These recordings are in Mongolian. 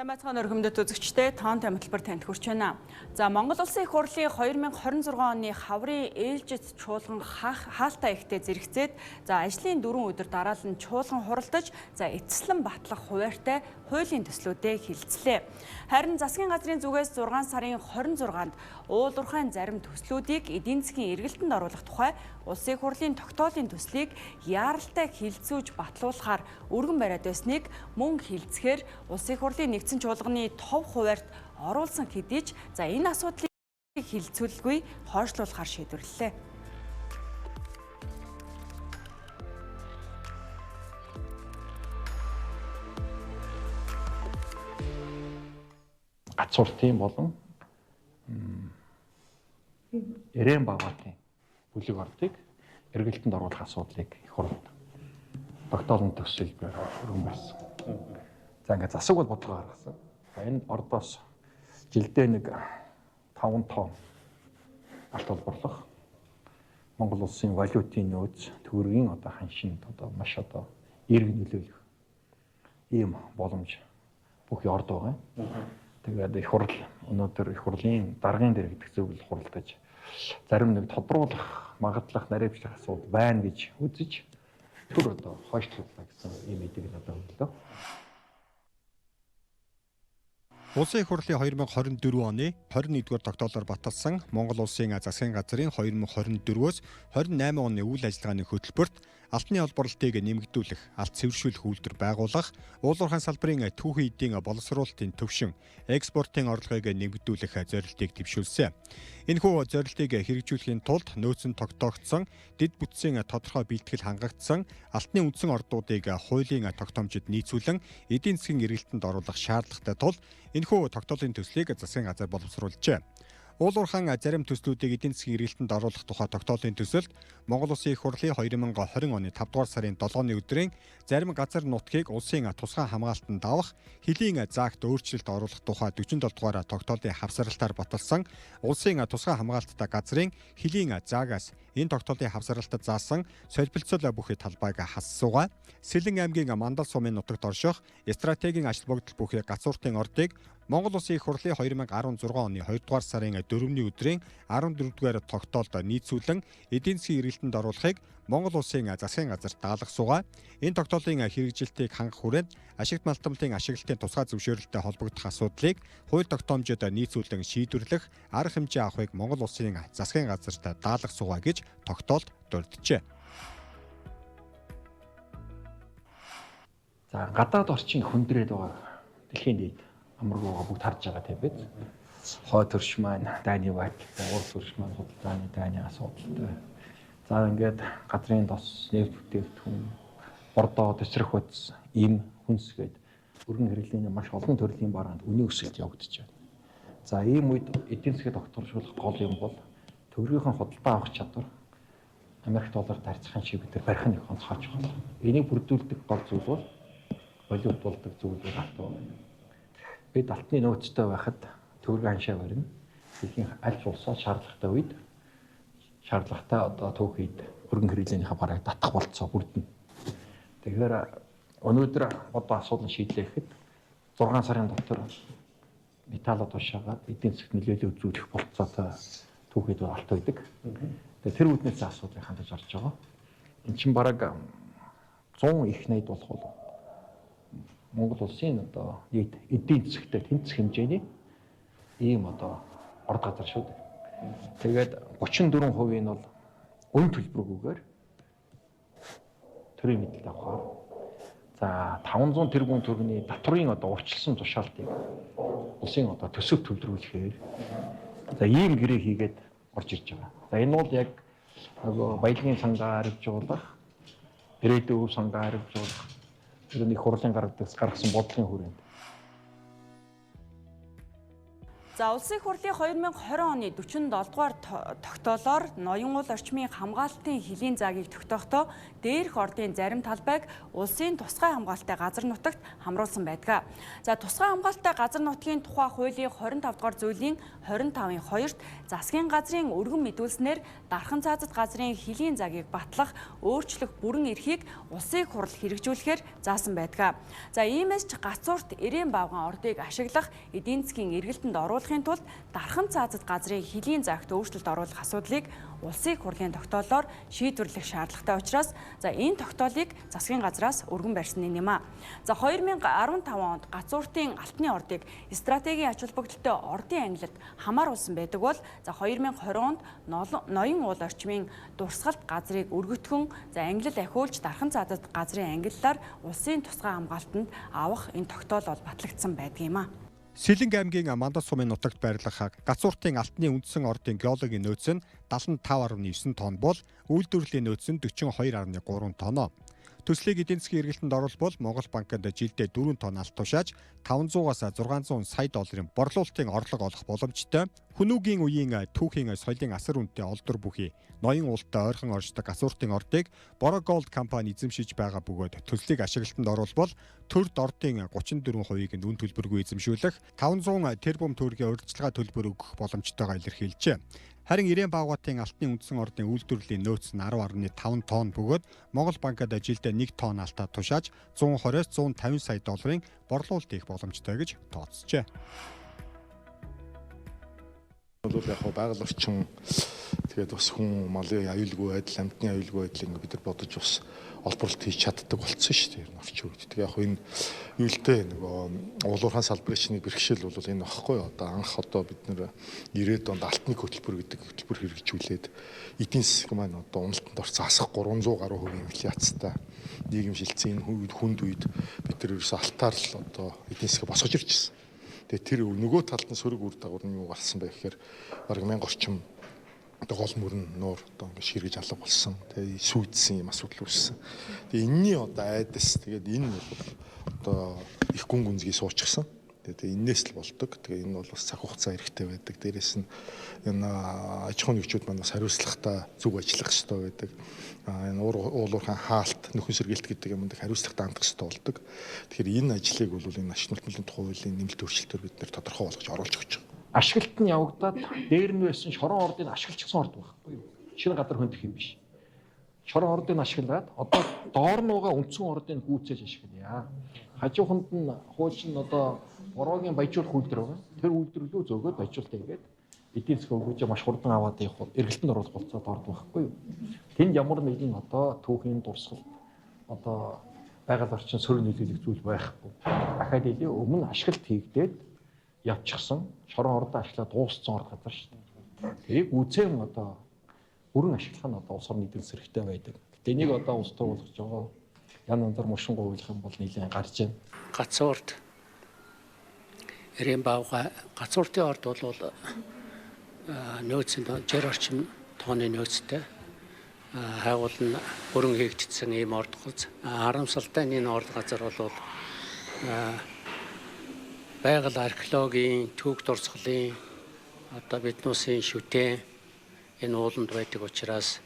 Сайн байцгаана өргөмдөд үзэгчдээ тоон тамилбар танд хүрч байна. За Монгол Улсын их хурлын 2026 оны хаврын ээлжит чуулган хаалтаа ихтэй зэрэгцээд ажлын 4 өдөр дараалан чуулган хуралдаж эцэслэн батлах хуваарьтай хуулийн төслүүдээ хилцлээ. Харин засгийн газрын зүгээс 6 сарын 26-нд уулуурхайн зарим төслүүдийг эдийн засгийн эргэлтэнд оруулах тухай Улсын их хурлын тогтоолын төслийг яаралтай хилцүүлж батлуулахаар өргөн бариад байсныг мөн хилцэхээр Улсын их хурлын нэгдсэн чуулганы тов хуваарьт оруулсан хэдий ч энэ асуудлыг хилцүүлгүй хойшлуулахар шийдвэрлэлээ. Гацууртын болон эрээн багаатын бүлэг ордыг эргэлтэнд оруулах асуудлыг их хурлд тогтоолон төсөлбөр өргөн барьсан. За ингээд засаг бол бодлого гаргасан. Энэ ордоос жилдээ нэг 5 тонн алт олборлох Монгол улсын валютын нөөц төгрөгийн ханшинд маш эерэг нөлөөлөх ийм боломж бүх орд байгаа. Тэгээд их хурл өнөөдөр их хурлын даргын дээр гэдэг зөвлөл хуралдаж зарим нэг тодруулах, магадлах, наривчлах асуудал байна гэж үзэж түр хойшлууллаа гэсэн ийм мэдээлэл надад өгдлөө. Улсын их хурлын 2024 оны 21-р тогтоолоор баталсан Монгол Улсын засгийн газрын 2024-өөс 28 оны үйл ажиллагааны хөтөлбөрт алтны олборлтыг нэмэгдүүлэх, алт цэвэршүүлэх үйлдвэр байгуулах, уулуурхайн салбарын түүхэн эдийн боловсруулалтын төвшин, экспортын орлогыг нэмэгдүүлэх зорилтыг дэвшүүлсэн. Энэхүү зорилтыг хэрэгжүүлэхийн тулд нөөцөнд тогтоогдсон, дэд бүтцийн тодорхой бэлтгэл хангагдсан, алтны үндсэн ордуудыг хуулийн тогтоомжид нийцүүлэн эдийн засгийн эргэлтэнд оруулах шаардлагатай тул энэхүү тогтоолын төслийг засгийн газар боловсруулжээ. Уулуурхайн зарим төслүүдийг эдийн засгийн эргэлтэнд оруулах тухай тогтоолын төсөлд Монгол Улсын их хурлын 2020 оны 5 дугаар сарын 7-ны өдрийн зарим газар нутгийг улсын тусгай хамгаалтанд авах, хөлийн заагт өөрчлөлт оруулах тухай 47 дугаар тогтоолын хавсаралтаар баталсан улсын тусгай хамгаалттай газрын хөлийн заагаас энэ тогтоолын хавсаралтад заасан солилцол бүхий талбайг хассууга, Сэлэн аймгийн Мандал сумын нутагт орших стратегийн ач холбогдол бүхий гацууртын ордыг Монгол Улсын их хурлын 2016 оны 2 дугаар сарын 4-ний өдрийн 14 дугаар тогтоолд нийцүүлэн эдийн засгийн эргэлтэнд оруулахыг Монгол Улсын засгийн газарт даалгасууга. Энэ тогтоолын хэрэгжилтийг хангах хүрээнд ашигт малтмалтын ашиглалтын тусгай зөвшөөрөлтөд холбогдох асуудлыг хууль тогтоомжид нийцүүлэн шийдвэрлэх арга хэмжээ авахыг Монгол Улсын засгийн газарт даалгасууга гэж тогтоолд дурджээ. За гадаад орчин хүндрээд байгаа дэлхийн нийт амаргуугаа бүгд харж байгаа тийм биз. Хой төрш маань дайны байдалтай, ур төрш маань худалдааны дайны асуудалтай. За ингээд газрын тос, нефт бүтээгдэхүүн, бордоо, тесрэх бодис, им, хүнсгээд өргөн хэрэглээний маш олон төрлийн бараанд үнийн өсөлт явагдаж байна. За ийм үед эдийн засгийг тогтворжуулах гол юм бол төгрөгийнхөө худалдаа авах чадвар Америк долларт харьцахын шиг бид барих нэг онцгойч байна. Энийг бүрдүүлдэг гол зүйл бол валют болдог зүйлүүд автаа байна. Бид алтны нөөцтэй байхад төгрөгийн ханшаа барина. Дэлхийн аль ч улсаа шаардлагатай үед шаардлагатай түүхийд өргөн хэрэглээнийхээ барааг татах болцоо бүрдэнэ. Тэгэхээр өнөөдөр асуудал шийдлээ гэхэд 6 сарын дотор металлод тушаагаад эдийн засгт нөлөөлөл үзүүлэх болцоотой түүхийд алт байдаг. Тэгэхээр тэр үүднээс асуудлыг хандаж орж байгаа. Эн чинь бараг 100 их найд болох бол Монгол улсын нийт эдийн засгт тэнцэх хэмжээний ийм орд газар шүү дээ. Тэгээд 34% нь бол өн төлбөргүйгээр төрийн мэдээлэл авахаар за 500 тэрбум төгрөгийн татврын урьдчилсан тушаалтыг улсын төсөв төвлөрүүлэхээр за ийм гэрээ хийгээд орж ирж байгаа. За энэ бол яг баялагын сангаа хариуцуулах, ирээдүйн өв сангаа хариуцуулах нэг хурлын гаргасан бодлогын хүрээнд. За улсын их хурлын 2020 оны 47 дугаар тогтоолоор ноён уул орчмын хамгаалтын хөлийн заагийг тогтоохдоо дээрх ордын зарим талбайг улсын тусгай хамгаалалттай газар нутагт хамруулсан байдаг. За тусгай хамгаалалттай газар нутгийн тухай хуулийн 25 дугаар зүйлийн 25-ын 2-т засгийн газрын өргөн мэдүүлснээр дархан цаазат газрын хөлийн заагийг батлах, өөрчлөх бүрэн эрхийг улсын их хурл хэрэгжүүлэхээр заасан байдаг. За иймээс ч гацуурт эрээн бавган ордыг ашиглах эдийн засгийн эргэлтэнд оруулахын тулд дархан цаазат газрын хөлийн заагт өөрчлөлт оруулах асуудлыг улсын их хурлын тогтоолоор шийдвэрлэх шаардлагатай учраас энэ тогтоолыг засгийн газраас өргөн барьсан юм а. За 2015 онд гацууртын алтны ордыг стратегийн ач холбогдолтой ордын ангилалд хамааруулсан байдаг бол 2020 онд ноён уул орчмын дурсгалт газрыг өргөтгөн ангилал ахиулж дархан цаазат газрын ангиллаар улсын тусгай хамгаалтанд авах энэ тогтоол бол батлагдсан байдаг юм а. Сэлэнг аймгийн Мандас сумын нутагт байрлах гацууртын алтны үндсэн ордын геологийн нөөц нь 75.9 тонн бол үйлдвэрлэлийн нөөц нь 42.3 тонн. Төслийг эдийн засгийн эргэлтэнд оруулбал Монгол банкнд жилдээ 4 тонн алт тушааж 500-аас 600 сая долларын борлуулалтын орлого олох боломжтой. Хүнүүгийн үеийн түүхийн соёлын асар үнэтэй олдор бүхий ноён уултай ойрхон оршдог гацууртын ордыг Boro Gold компани эзэмшиж байгаа бөгөөд төслийг ашиглалтанд оруулбал төрд ордын 34%-ийг үн төлбөргүй эзэмшүүлэх 500 тэрбум төгрөгийн урьдчилгаа төлбөр өгөх боломжтойгоо илэрхийлжээ. Харин Ирээн Баавгатын алтны үндсэн ордын үйлдвэрлэлийн нөөц нь 10.5 тонн бөгөөд Монгол банкад жилдээ 1 тонн алтаа тушааж 120-150 сая долларын борлуулалт хийх боломжтой гэж тооцжээ. Бол яг байгаль орчин тэгээд бас хүн малын аюулгүй байдал, амьтны аюулгүй байдлыг бид нар бодож бас олборлолт хийж чаддаг болсон шүү дээ. Орчин үед. Тэгээд яг энэ юултэй нөгөө уулуурхаан салбарын чиний бэрхшээл бол энэ багхгүй одоо анх одоо бид нар 90-ад онд алтны хөтөлбөр гэдэг хөтөлбөр хэрэгжүүлээд эдийн засаг маань одоо уналтанд орсон асах 300 гаруй хувийн инфляцтай нийгэм шилцэн хүнд үед бид нар ерөөсө алтаар л одоо эдийн засаг босгож ирчихсэн. Тэгээ тэр нөгөө талд нь сөрөг үр дагавар нь юу гарсан бэ гэхээр бараг 1000 орчим одоо гол мөрөн нуур одоо ингэ ширгэж алга болсон. Тэгээ сүйдсэн юм асуудал үүссэн. Тэгээ энэний одоо айдас тэгээд энэ бол одоо их гүн гүнзгий суучихсан. Тэгээ энээс л болдог. Тэгээ энэ бол бас цаг хугацаа хэрэгтэй байдаг. Дээрээс нь энэ аж ахуйн нэгжүүд маань бас хариуцлагатай зөв ажиллах хэрэгтэй байдаг. Энэ уулуурхаан хаалт нөхөн сэргээлт гэдэг юмд хариуцлагатай хандах хэрэгтэй болдог. Тэгэхээр энэ ажлыг бол энэ ашиг нөлтөлийн тухай хуулийн нэмэлт өөрчлөлтөөр бид нэр тодорхой болгож оруулж өгч байгаа. Ашиглалт нь явагдаад дээр нь байсан шорон ордыг ашиглчихсан орд байхгүй юу? Шинэ газар хөндөх юм биш. Шорон ордыг ашиглаад одоо доор нуугаа үндсэн ордыг гүйцээж ашиглая. Хажууханд нь хуучин одоо Бороогийн баяжуулах үйлдвэр байгаа. Тэр үйлдвэрлэлөө зөөгөөд баяжуулалт хийгээд эдийн засаг хөгжиж маш хурдан аваад явах эргэлтэнд оруулах болцоод ордог байхгүй юу? Тэнд ямар нэгэн одоо түүхийн дурсгал одоо байгаль орчин сөрөг нийлүүлэх зүйл байхгүй. Дахиад хэлээ өмнө ашиглалт хийгдээд явчихсан шорон ордоо ашиглаад дууссан орд газар шүү дээ. Тэрийг үзэн одоо бүрэн ашиглах нь одоо улс орны эдийн засаг хэрэгтэй байдаг. Гэтэ энийг одоо улс төр болгож байгаа ян янзар мушин гуйлах юм бол нэлээд гарч байна. Гацуурт Ирээн Баавгай гацууртын орд бол нөөцөнд 60 орчим тонны нөөцтэй хайгуул нь бүрэн хийгдсэн ийм орд гоц. Харамсалтай энэ орд газар бол байгаль археологийн түүх дурсгалын одоо биднүүсийн шүтэн энэ ууланд байдаг учраас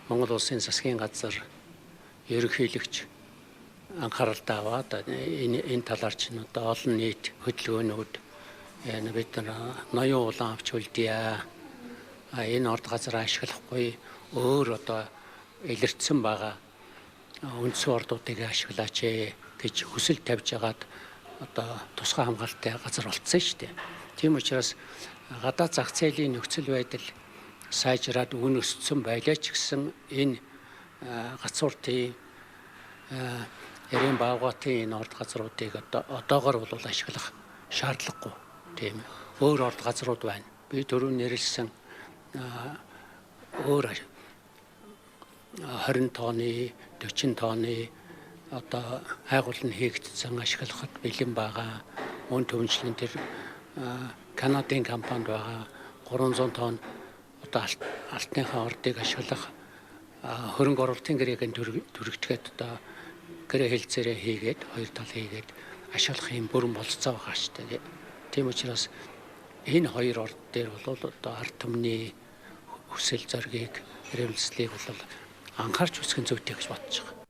Монгол улсын засгийн газар ерөнхийлөгч анхааралтай аваад энэ талаар чинь одоо олон нийт хөдөлгөөнүүд бид нар ноён улаан авч үлдээ. Энэ орд газар ашиглахгүй өөр одоо илэрцсэн байгаа үндсэн ордуудыг ашиглаач гэж хүсэл тавьж агаад одоо тусгай хамгаалалттай газар болцсон шүү дээ. Тийм учраас гадаад зах зээлийн нөхцөл байдал сайжраад үн өссөн байлаа ч гэсэн энэ гацууртын Ирээн Баавгатын энэ орд газруудыг одоогор бол ашиглах шаардлагагүй тийм өөр орд газрууд байна. Би түрүү нэрлсэн өөр 20 тонны 40 тонны одоо хайгуул нь хийгдсэн ашиглахад бэлэн байгаа. Мөн төвчлэн тэр Канадын компанид байгаа 300 тонн одоо алтныхаа ордыг ашиглах хөрөнгө оруулалтын гэрээг төрөгдөхөд одоо гэрээ хэлцээрээ хийгээд хоёр тал хийгээд ашиглах юм бүрэн болцоо байгаа шүү дээ. Тийм учраас энэ хоёр орд дээр бол одоо ард түмний хүсэл зоригийг, эрмэлзлийг бол анхаарч үзэх нь зүйтэй гэж бодож байгаа.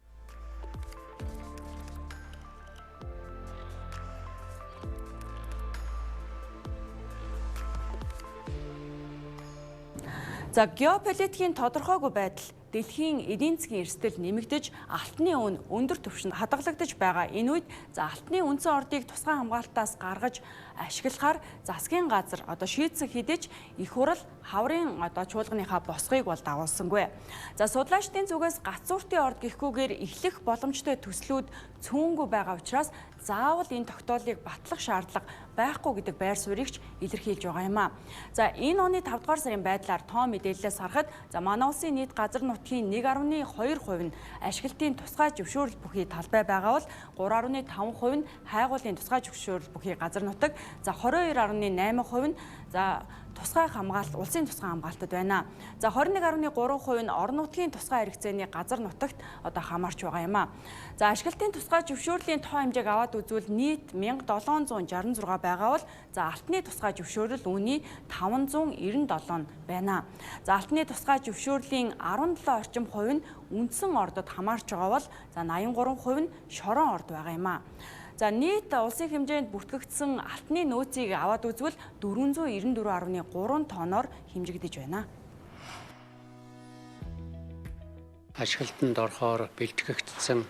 За геополитикийн тодорхойгүй байдал дэлхийн эдийн засгийн эрсдэл нэмэгдэж, алтны үн өндөр түвшинд хадгалагдаж байгаа энэ үед алтны үндсэн ордыг тусгай хамгаалтаас гаргаж ашиглахаар засгийн газар шийдсэн хэдиж их хурал хаврын чуулганыхаа босгыг бол дагуулсангүй. За судлаачдын зүгээс гацууртын орд гэхгүйгээр эхлэх боломжтой төслүүд цөөнгүй байгаа учраас заавал энэ тогтоолыг батлах шаардлага байхгүй гэдэг байр суурийг илэрхийлж байгаа юм а. За энэ оны 5 дугаар сарын байдлаар тоон мэдээлэлээс харахад манай улсын нийт газар нутгийн 1.2% нь ашиглалтын тусгай зөвшөөрөл бүхий талбай байгаа бол 3.5% нь хайгуулын тусгай зөвшөөрөл бүхий газар нутаг, за 22.8% нь тусгай хамгаалалт, улсын тусгай хамгаалтад байна. За 21.3% нь орон нутгийн тусгай хэрэгцээний газар нутагт хамаарч байгаа юм а. За ашиглалтын тусгай зөвшөөрлийн тоо хэмжээг аваад үзвэл нийт 1766 байгаа бол алтны тусгай зөвшөөрөл үүний 597 байна. За алтны тусгай зөвшөөрлийн 17 орчим хувь нь үндсэн ордод хамаарч байгаа бол 83% нь шорон орд байгаа юм а. За нийт улсын хэмжээнд бүтгэгдсэн алтны нөөцийг аваад үзвэл 494.3 тонноор хэмжигдэж байна. Ашиглалтанд орохоор бэлтгэгдсэн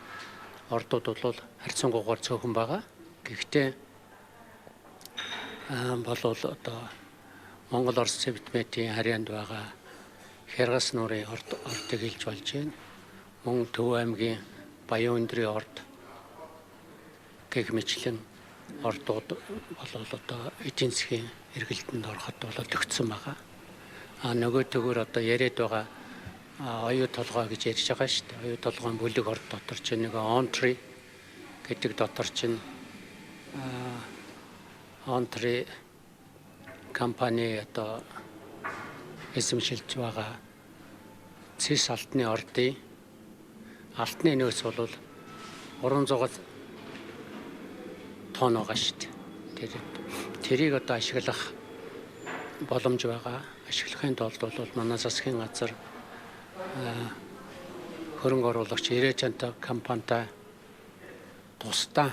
ордууд бол харьцангуйгаар цөөхөн байгаа. Гэхдээ Монгол Орос Цэвэтмэтийн харьяанд байгаа Хяргас нуурын ордыг хэлж болж байна. Мөн Төв аймгийн Баян өндрийн орд гэх мэтлэн ордууд эдийн засгийн эргэлтэнд ороход төгссөн байгаа. Нөгөө төгөр яриад байгаа оюу толгой гэж ярьж байгаа шүү дээ. Оюу толгойн бүлэг орд дотор чинь нэг Онтри гэдэг дотор чинь Онтри компани эзэмшилж байгаа Цэс алтны ордын алтны нөөц бол 300 тонн байгаа шүү дээ. Тэрийг ашиглах боломж байгаа. Ашиглахын тулд бол манай засгийн газар хөрөнгө оруулагч Ирээчантай компанитай тусдаа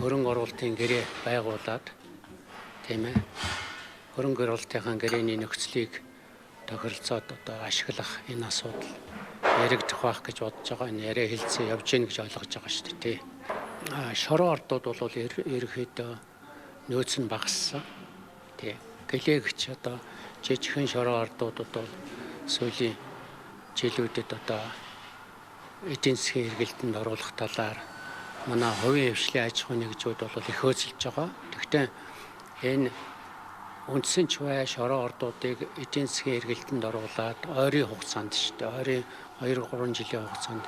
хөрөнгө оруулалтын гэрээ байгуулад хөрөнгө оруулалтын гэрээний нөхцөлийг тохиролцоод ашиглах энэ асуудал яригдах байх гэж бодож байгаа. Энэ яриа хэлцээ явж гин гэж ойлгож байгаа шүү дээ. Шорон ордууд бол ерөнхийдөө нөөц нь багассан. Гэлээгч жижигхэн шорон ордуудад бол сүүлийн жилүүдэд эдийн засгийн эргэлтэнд оруулах талаар манай хувийн хвшлийн аж ахуйн нэгжүүд бол их хөөцөлж байгаа. Гэхдээ энэ үндсэн чвай шорон ордуудыг эдийн засгийн эргэлтэнд оруулаад ойрын хугацаанд ойрын 2-3 жилийн хугацаанд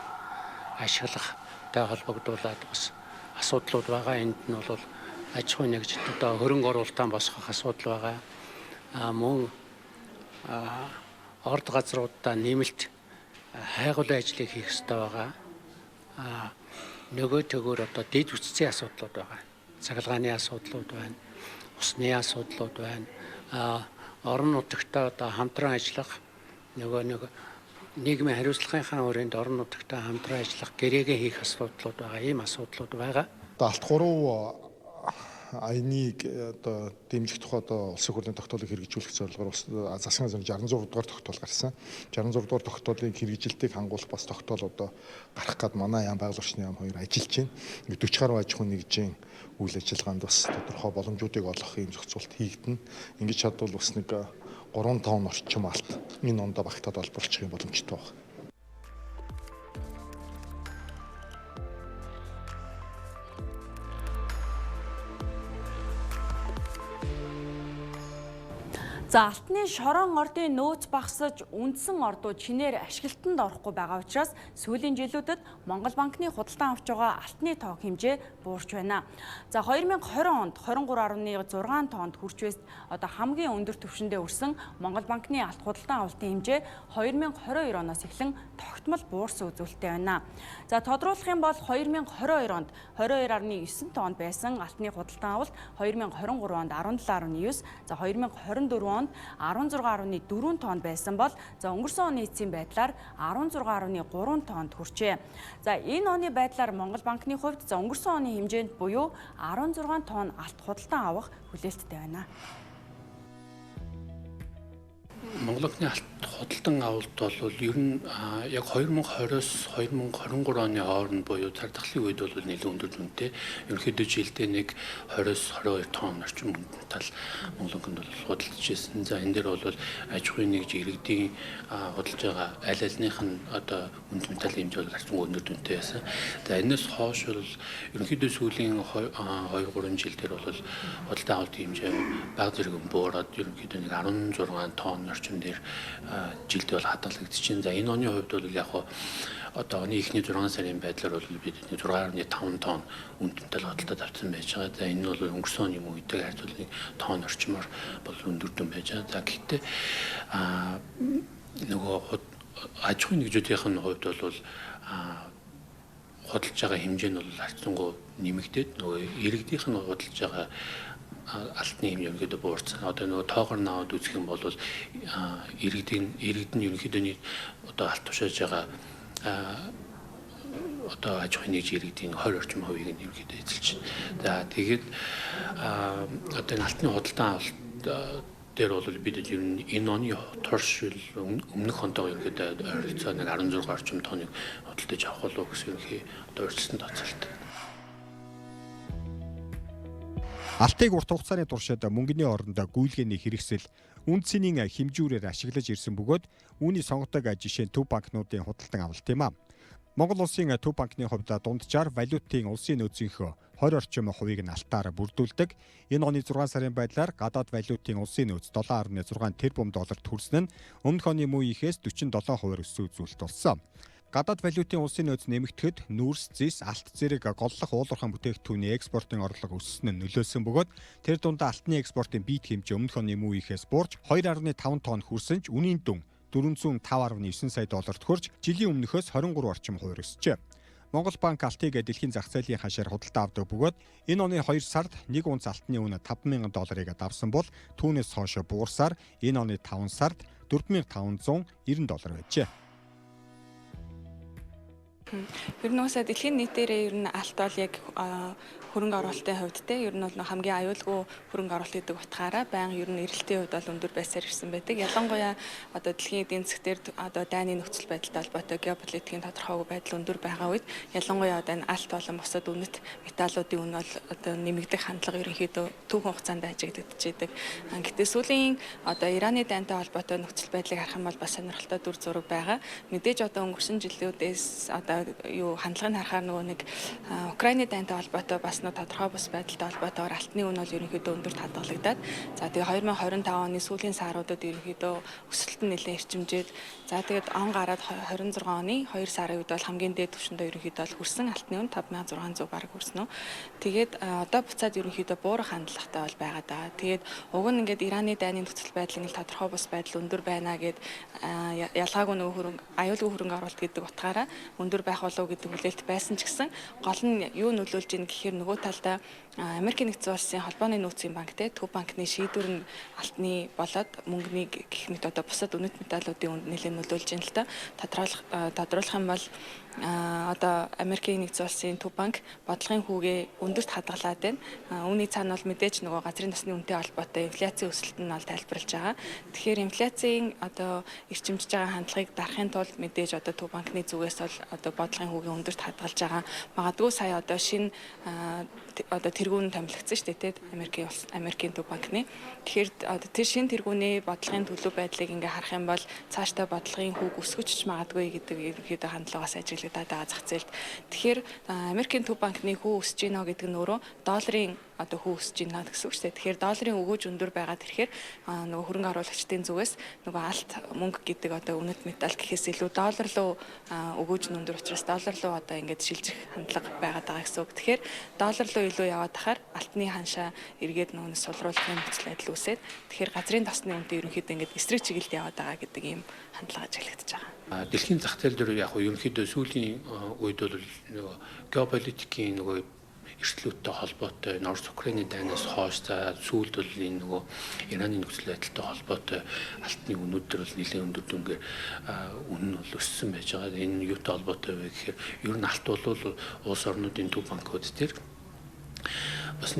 ашиглахтай холбогдуулаад бас асуудлууд байгаа. Энд нь бол аж ахуйн нэгжид хөрөнгө оруулалтаа босгох асуудал байгаа. Мөн орд газруудаа нэмэлт хайгуулын ажлыг хийх ёстой байгаа. Нөгөө төгөөр дэд үтцийн асуудлууд байгаа. Цахилгааны асуудлууд байна. Усны асуудлууд байна. Орон нутагтаа хамтран ажиллах нөгөө нийгмийн хариуцлагынхаа хүрээнд орон нутагтаа хамтран ажиллах гэрээгээ хийх асуудлууд байгаа. Ийм асуудлууд байгаа. Алт 3 айныг дэмжих тухайд улсын хурлын тогтоолыг хэрэгжүүлэх зорилгоор засгийн газрын 66 дугаар тогтоол гарсан. 66 дугаар тогтоолын хэрэгжилтийг хангуулах бас тогтоол гарах гад манай яам байгууллагчны яам хоёр ажиллаж байна. 40 гаруй аж ахуйн нэгжийн үйл ажиллагаанд бас тодорхой боломжуудыг олох юм зохицуулт хийгдэнэ. Ингэж чадвал бас нэг 3 тонн орчим алт энэ онд багтаад олборлчих юм боломжтой байна. За алтны шорон ордын нөөц багасж үндсэн ордуу чинээр ашиглалтанд орохгүй байгаа учраас сүүлийн жилүүдэд Монгол банкны худалдан авч байгаа алтны тоог хэмжээ буурч байна. За 2020 онд 23.6 тоннд хүрч байсан одоо хамгийн өндөр түвшиндээ өрсөн Монгол банкны алт худалдан авалтын хэмжээ 2022 оноос эхлэн тогтмол буурсан үзүүлэлттэй байна. За тодруулах юм бол 2022 онд 22.9 тонн байсан алтны худалдан авалт 2023 онд 17.9, за 2024 онд 16.4 тонн байсан бол за өнгөрсөн оны эцсийн байдлаар 16.3 тоннд хүрчээ. За энэ оны байдлаар Монгол банкны хувьд за өнгөрсөн оны хэмжээнд буюу 16 тонн алт худалдан авах хүлээлттэй байна. Монгол банкны алт худалдан авалт бол ер нь яг 2020-оос 2023 оны хооронд буюу цар тахлын үед бол нэлээд өндөр дүнтэй. Ерөнхийдөө жилдээ нэг 20-22 тонн орчим металл Монгол банкнд бол худалдаж ирсэн. За энэ дээр бол аж ахуйн нэгж иргэдийн худалдаж байгаа аль альных нь одоо үнд металлын хэмжээ бол харьцан өндөр дүнтэй байсан. За энэс хойш бол ерөнхийдөө сүүлийн 2-3 жил дээр бол худалдан авалтын хэмжээ бага зэрэг буураад ерөнхийдөө нэг 16 тонн орчим дээр жилдээ бол хадгалагдчихээн. За энэ оны хувьд бол яг одоо оны эхний 6 сарын байдлаар бол бид 6.5 тонн үнд металл худалдаад авсан байж байгаа. За энэ бол өнгөрсөн оны үетэй харьцуулбал нэг тонн орчмоор бол өндөр дүн байж байгаа. За гэхдээ нөгөө аж ахуйн нэгжүүдийн хувьд бол худалдаж байгаа хэмжээ нь бол харьцангуй нэмэгдээд нөгөө иргэдийнх нь худалдаж байгаа алтны хэмжээ ерөнхийдөө буурсан. Одоо нөгөө тоогоор наваад үзэх юм бол иргэд нь ерөнхийдөө одоо алт тушааж байгаа одоо аж ахуйн нэгж иргэдийн 20 орчим хувийг нь ерөнхийдөө эзэлж байна. За тэгээд одоо энэ алтны худалдан авалт дээр бол бид ер нь энэ оны турш өмнөх онтойгоо ерөнхийдөө ойролцоо нэг 16 орчим тонныг худалдаж авах болов гэсэн ерөнхий одоо өрсөлдөнд тооцоолдог. Алтыг урт хугацааны туршид мөнгөний орондоо гүйлгээний хэрэгсэл үнд цэнийн хэмжүүрээр ашиглаж ирсэн бөгөөд үүний сонгодог жишээ нь төв банкнуудын худалдан авалт юм а. Монгол улсын төв банкны хувьд дунджаар валютын улсын нөөцийнхөө 20 орчим хувийг нь алтаар бүрдүүлдэг. Энэ оны 6 сарын байдлаар гадаад валютын улсын нөөц 7.6 тэрбум долларт хүрсэн нь өмнөх оны муу ихээс 47% өссөн үзүүлэлт болсон. Гадаад валютын улсын нөөц нэмэгдэхэд нүүрс, зис, алт зэрэг голлох уулуурхан бүтээгдэхүүний экспортын орлого өссөн нь нөлөөлсөн бөгөөд тэр дундаа алтны экспортын биед хэмжээ өмнөх оны муу ихээс буурч 2.5 тонн хүрсэн ч үнийн дүн 405.9 сая долларт хүрч жилийн өмнөхөөс 23 орчим хувиар өсчээ. Монгол банк алтыг дэлхийн зах зээлийн хашаар худалдаа авдаг бөгөөд энэ оны 2 сард 1 унц алтны үнэ $5,000 давсан бол түүнээс хойш буурсаар энэ оны 5 сард $4,590 байжээ. Ер нь уусаа дэлхийн нийтээрээ ер нь алт бол яг хөрөнгө оруулалтын хувьд те ер нь бол хамгийн аюулгүй хөрөнгө оруулалт гэдэг утгаараа байнга ер нь эрэлтийн хувьд бол өндөр байсаар ирсэн байдаг. Ялангуяа одоо дэлхийн эдийн засгтэр одоо дайны нөхцөл байдалтай холбоотой геополитикийн тодорхойгүй байдал өндөр байгаа үед ялангуяа одоо энэ алт болон бусад үнэт металлуудын үнэ бол одоо нэмэгдэх хандлага ерөнхийдөө түүхэн хугацаанд ажиглагдчихэйдэг. Гэтэл сүүлийн одоо Ираны дайнтай холбоотой нөхцөл байдлыг харах юм бол бас сонирхолтой дүр зураг байгаа. Мэдээж одоо өнгөрсөн жилүүдээс одоо юу хандлагыг харахаар нөгөө нэг Украины дайнтай холбоотой бас тодорхой бус байдалтай холбоотойгоор алтны үнэ бол ерөнхийдөө өндөрт хадгалагдаад за тэгээ 2025 оны сүүлийн саруудад ерөнхийдөө өсөлт нь нэлээд эрчимжээд за тэгээд он гараад 26 оны 2 сарын үед бол хамгийн дээд түвшиндээ ерөнхийдөө хүрсэн алтны үнэ 5600 бараг хүрсэн үү. Тэгээд одоо буцаад ерөнхийдөө буурах хандлагатай бол байгаа даа. Тэгээд уг нь ингээд Ираны дайны нөхцөл байдлын тодорхой бус байдал өндөр байна гэд ялгаагүй нөгөө хөрөнгө аюулгүй хөрөнгө оруулалт гэдэг утгаараа өндөр байх болов гэдэг хүлээлт байсан ч гэсэн гол нь юу нөлөөлж ийн гэхээр нөгөө талдаа Америкийн нэгдсэн улсын холбооны нөөцийн банк те төв банкны шийдвэр нь алтны болоод мөнгөний гэх мэт одоо бусад үнэт металлуудын үнд нэлээд нөлөөлж ийн л та тодруулах юм бол одоо Америкийн нэгдсэн улсын төв банк бодлогын хүүгээ өндөрт хадгалаад байна. Үүний цаана бол мэдээж нөгөө газрын насны үнэтэй холбоотой инфляцийн өсөлт нь бол тайлбарлаж байгаа. Тэгэхээр инфляцийн одоо эрчимжиж байгаа хандлагыг дарахын тулд мэдээж одоо төв банкны зүгээс бол одоо бодлогын хүүгээ өндөрт хадгалж байгаа. Магадгүй сая одоо шинэ одоо тэргүүн томилогдсон шүү дээ Америкийн төв банкны. Тэгэхээр одоо тэр шинэ тэргүүний бодлогын төлөв байдлыг ингээ харах юм бол цаашдаа бодлогын хүүг өсгөж магадгүй гэдэг ерөнхийдөө хандлагаас ажиглагдаад байгаа зах зээлд. Тэгэхээр Америкийн төв банкны хүү өсөж гинэ гэдэг нь өөрөө долларын одоо хөөсөж байна гэсэн үг шүү дээ. Тэгэхээр долларын өгөөж өндөр байгаад ирэхээр нөгөө хөрөнгө оруулагчдын зүгээс нөгөө алт мөнгө гэдэг одоо үнэт металл гэхээс илүү доллар руу өгөөж нь өндөр учраас доллар руу одоо ингээд шилжих хандлага байгаад байгаа гэсэн үг. Тэгэхээр доллар руу илүү яваад тахаар алтны ханшаа эргээд нөгөө сулруулахын нөхцөл байдал үүсээд тэгэхээр газрын тосны үнэтэй ерөнхийдөө ингээд эсрэг чиглэлд яваад байгаа гэдэг ийм хандлага ажиглагдаж байгаа. Дэлхийн зах зээл дээр яг ерөнхийдөө сүүлийн үед бол нөгөө геополитикийн нөгөө эрсдлүүдтэй холбоотой Норд Украины дайнаас хойш за сүүлд бол энэ нөгөө Ираны нөхцөл байдалтай холбоотой алтны үнүүд төр бол нэлээд өндөр дүнгээр үнэ нь бол өссөн байж байгаа. Энэ юутай холбоотой вэ гэхээр ер нь алт бол улс орнуудын төв банкуд дээр бас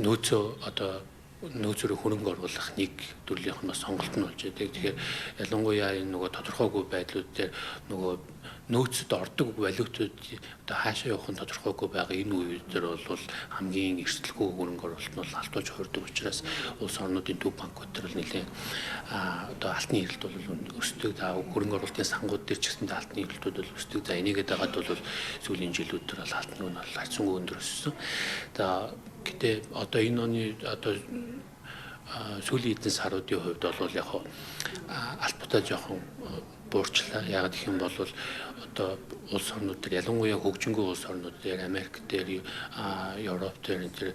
нөөцөөр хөрөнгө оруулах нэг төрлийнх нь бас сонголт нь болж байдаг. Тэгэхээр ялангуяа энэ нөгөө тодорхойгүй байдлууд дээр нөгөө нөөцөд ордог валютууд одоо хаашаа явах нь тодорхойгүй байгаа энэ үед дээр бол хамгийн эрсдэлгүй хөрөнгө оруулалт нь бол алтууж хордог учраас улс орнуудын төв банкуд төр бол нэлээд одоо алтны эрэлт бол өсдөг. Хөрөнгө оруулалтын сангууд дээр ч гэсэн алтны эрэлтүүд бол өсдөг. За энийгээд дагаад бол сүүлийн жилүүд дээр бол алтны үнэ бол харьцангуй өндөр өссөн. За гэтээ одоо энэ оны одоо сүүлийн эдийн саруудын хувьд бол яг албатаа жоохон буурчлаа. Яг гэх юм бол одоо улс орнууд дээр ялангуяа хөгжингүй улс орнууд дээр Америк дээр Европ дээр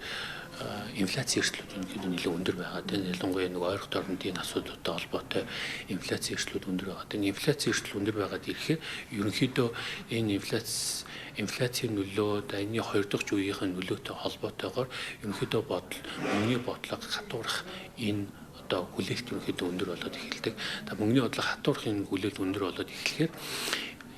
инфляци эрсдлүүд нэлээд өндөр байгаа. Тэгээд ялангуяа нэг ойролт орнуудын асуудалтай холбоотой инфляци эрсдлүүд өндөр байгаа. Тэгээд инфляци эрсдэл өндөр байгаад ирэхээр ерөнхийдөө энэ инфляцийн нөлөө, энэний хоёр дахь үеийн нөлөөтэй холбоотойгоор ерөнхийдөө мөнгөний бодлого хатуурах энэ одоо хүлээлт ерөнхийдөө өндөр болоод эхэлдэг. Мөнгөний бодлого хатуурах энэ хүлээлт өндөр болоод эхлэхээр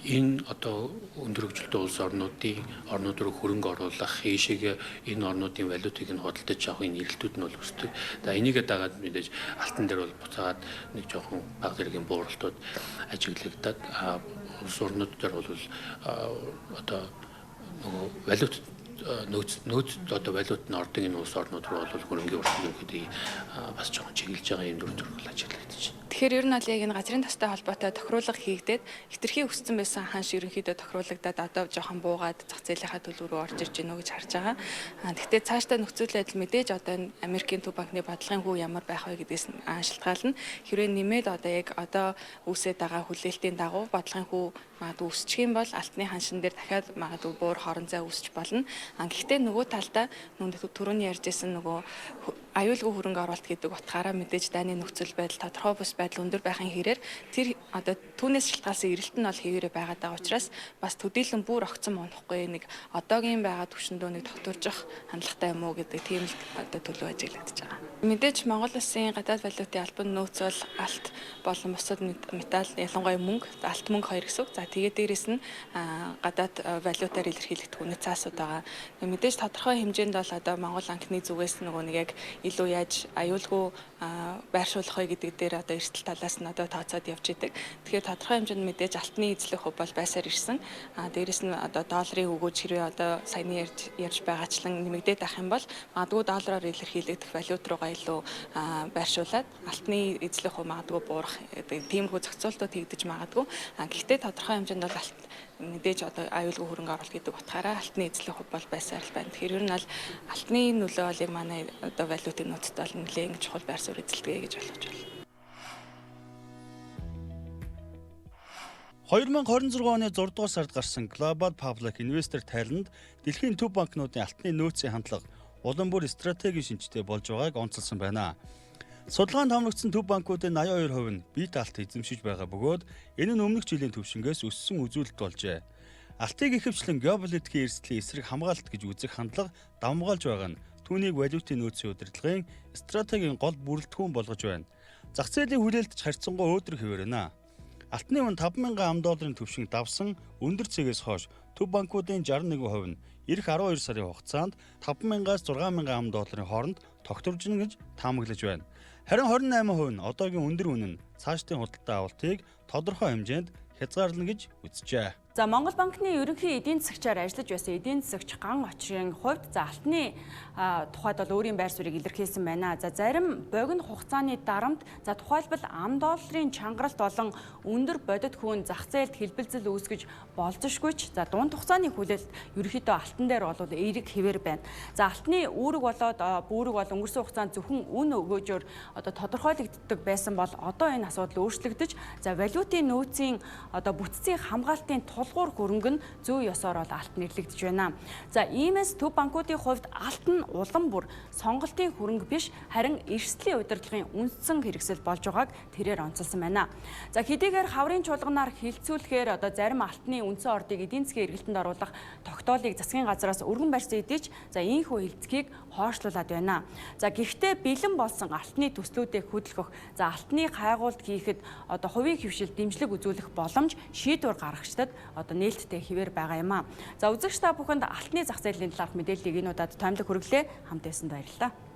энэ одоо өндөр хөгжилтэй улс орнууд руу хөрөнгө оруулах, ийшээгээ энэ орнуудын валютыг нь худалдаж авах энэ эрэлтүүд нь бол өсдөг. Энийгээ дагаад мэдээж алтан дээр бол буцаагаад нэг жоохон бага зэргийн бууралтууд ажиглагдаад улс орнууд дээр бол одоо нөгөө валют нөөц одоо валют нь ордог энэ улс орнууд руу бол хөрөнгөний урт ерөнхийдөө бас жоохон чиглэж байгаа юм дүр төрөл ажиглагдаж байна. Тэгэхээр ер нь бол яг энэ газрын тостой холбоотой тохируулга хийгдээд хитрхи өссөн байсан ханш ерөнхийдөө тохируулагдаад одоо жоохон буугаад зах зээлийнхаа төлөв рүү орж ирж гинөө гэж харж байгаа. Гэхдээ цаашдаа нөхцөл байдал мэдээж одоо Америкийн төв банкны бодлогын хүү ямар байх вэ гэдгээс нь шалтгаална. Хэрвээ нэмээд одоо яг одоо үүсээд байгаа хүлээлтийн дагуу бодлогын хүү магадгүй өсчих юм бол алтны ханшин дээр дахиад магадгүй буур хорон зай үүсч болно. Гэхдээ нөгөө талдаа түрүүний ярьжсэн нөгөө аюулгүй хөрөнгө оруулалт гэдэг утгаараа мэдээж дайны нөхцөл байдал тодорхой бус байдал өндөр байхын хэрээр тэр одоо түүнээс шалтгаалсан эрэлт нь бол хэвээрээ байгаад байгаа учраас бас төдийлөн бүр огцон унахгүй нэг одоогийн байгаа түвшиндөө нэг тогтворжих хандлагатай юм уу гэдэг тийм л одоо төлөв ажиглагдаж байгаа. Мэдээж Монгол улсын гадаад валютын албан нөөц бол алт болон бусад металл ялангуяа мөнгө, алт мөнгө хоёр гэсэн үг. За тэгээд дээрэс нь гадаад валютаар илэрхийлэгдэх үнэт цаасууд байгаа. Мэдээж тодорхой хэмжээнд бол одоо Монгол банкны зүгээс нөгөө нэг яг илүү яаж аюулгүй байршуулах вэ гэдэг дээр одоо эрсдэл талаас нь одоо тооцоод явж идэг. Тэгэхээр тодорхой хэмжээнд мэдээж алтны эзлэх хөв бол байсаар ирсэн. Дээрэс нь одоо долларын өгөөж хэрвээ одоо саяны ярьж байгаачлан нэмэгдээд ах юм бол магадгүй доллараар илэрхийлэгдэх валют руугаа илүү байршуулад алтны эзлэх хөв магадгүй буурах тиймэрхүү зохицуултууд хийгдэж магадгүй. Гэхдээ тодорхой хэмжээнд бол алт мэдээж одоо аюулгүй хөрөнгө оруулалт гэдэг утгаараа алтны эзлэх хөв бол байсаар л байна. Тэгэхээр ер нь бол алтны нөлөө бол яг манай одоо валютын нөөцөд бол нэлээд чухал байр суурь эзэлдэг гэж ойлгож байна. 2026 оны 6 дугаар сард гарсан Global Public Investor тайланд дэлхийн төв банкнуудын алтны нөөцийн хандлага улам бүр стратегийн шинжтэй болж байгааг онцолсон байна. Судалгаанд хамрагдсан төв банкуудын 82% нь бие даалт эзэмшиж байгаа бөгөөд энэ нь өмнөх жилийн төвшингээс өссөн үзүүлэлт болжээ. Алтыг ихэвчлэн геополитикийн эрсдлийн эсрэг хамгаалалт гэж үзэх хандлага давмгаалж байгаа нь түүнийг валютын нөөцийн удирдлагын стратегийн гол бүрэлдэхүүн болгож байна. Зах зээлийн хүлээлтж харьцангуй өөдрөг хэвээрнэ. Алтны үн 5,000 $, төвшинг давсан өндөр цэгээс хойш төв банкуудын 61% нь эх 12 сарын хугацаанд 5,000-аас 6,000 $, хооронд тогтворж гэнэ гэж таамаглаж байна. Харин 28% нь одоогийн өндөр үн нь цаашдын худалдаа авалтыг тодорхой хэмжээнд хязгаарлана гэж үзжээ. За Монгол банкны ерөнхий эдийн засагчаар ажиллаж байсан эдийн засагч Ган Очрын хувьд за алтны тухайд бол өөрийн байр суурийг илэрхийлсэн байна. За зарим богино хугацааны дарамт за тухайлбал ам долларын чангаралт болон өндөр бодит хүүн зах зээлд хэлбэлзэл үүсгэж болзошгүй ч за дунд хугацааны хүлээлт ерөнхийдөө алтан дээр бол эерэг хэвээр байна. За алтны үүрэг болоод бүүрэг бол өнгөрсөн хугацаанд зөвхөн үн өгөөжөөр тодорхойлогддог байсан бол одоо энэ асуудал өөрчлөгдөж за валютын нөөцийн бүтцийн хамгаалтын тулгуур хөрөнгө нь зүй ёсоор бол алтан нэрлэгдэж байна. За иймээс төв банкуудын хувьд алтан улам бүр сонголтын хөрөнгө биш харин эрсдлийн удирдлагын үндсэн хэрэгсэл болж байгааг тэрээр онцолсон байна. За хэдийгээр хаврын чуулганаар хилцүүлэхээр зарим алтны үндсэн ордыг эдийн засгийн эргэлтэнд оруулах тогтоолыг засгийн газраас өргөн барьсан хэдий ч за ийхүү хилцгийг хойшлуулад байна. За гэхдээ бэлэн болсон алтны төслүүдийг хөдөлгөх за алтны хайгуулт хийхэд хувийн хөвшил дэмжлэг үзүүлэх боломж шийдвэр гаргагчдад нээлттэй хэвээр байгаа юм а. За үзэгч та бүхэнд алтны зах зээлийн талаарх мэдээллийг энэ удаад томилог хүргэлээ. Хамт байсанд баярлалаа.